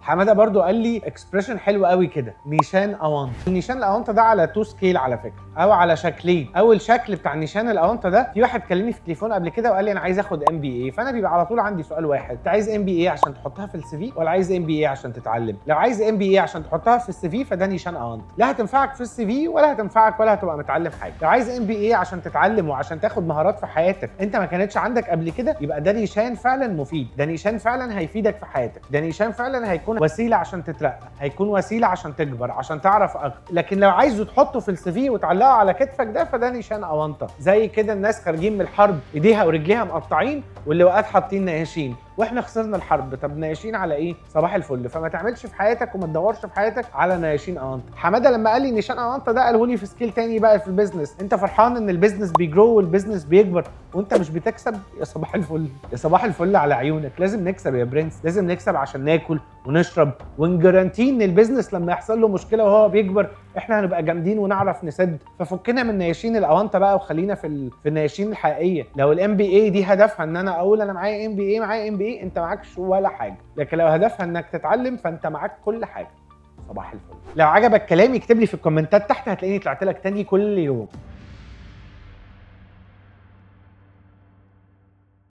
حماده برضو قال لي اكسبريشن حلو قوي كده، نيشان اونطه. النيشان الاونطه ده على 2 سكيل على فكره، او على شكلين. اول شكل بتاع نيشان الاونطه ده، في واحد كلمني في التليفون قبل كده وقال لي انا عايز اخد MBA، فانا بيبقى على طول عندي سؤال واحد، انت عايز MBA عشان تحطها في السي في ولا عايز MBA عشان تتعلم؟ لو عايز MBA عشان تحطها في السي في فده نيشان اونطه، لا هتنفعك في السي في ولا هتنفعك ولا هتبقى متعلم حاجه. لو عايز MBA عشان تتعلم وعشان تاخد مهارات في حياتك انت ما كانتش عندك قبل كده، يبقى ده نيشان فعلا مفيد، ده نيشان فعلا هيفيدك في حياتك، ده نيشان فعلا هيكون وسيله عشان تترقى، هيكون وسيله عشان تكبر، عشان تعرف اكتر. لكن لو عايزه تحطه في السي في وتعلقه على كتفك ده فده نيشان اونطه. زي كده الناس خارجين من الحرب ايديها ورجليها مقطعين واللواءات حاطين نياشين، واحنا خسرنا الحرب، طب نياشين على ايه؟ صباح الفل. فما تعملش في حياتك وما تدورش في حياتك على نياشين اونطه. حماده لما قال لي نيشان اونطه ده قاله لي في سكيل تاني بقى في البيزنس، انت فرحان ان البيزنس بيجرو والبيزنس بيكبر وانت مش بتكسب؟ يا صباح الفل، يا صباح الفل على عيونك. لازم نكسب يا برنس، لازم نكسب عشان ناكل ونشرب ونجرانتي ان البيزنس لما يحصل له مشكله وهو بيكبر احنا هنبقى جامدين ونعرف نسد. ففكنا من نياشين الاونطه بقى وخلينا في النياشين الحقيقيه. لو الMBA دي هدفها ان انا اقول انا معايا MBA انت معكش ولا حاجه، لكن لو هدفها انك تتعلم فانت معاك كل حاجه. صباح الفل. لو عجبك كلامي اكتب لي في الكومنتات تحت، هتلاقيني طلعت لك تاني كل يوم.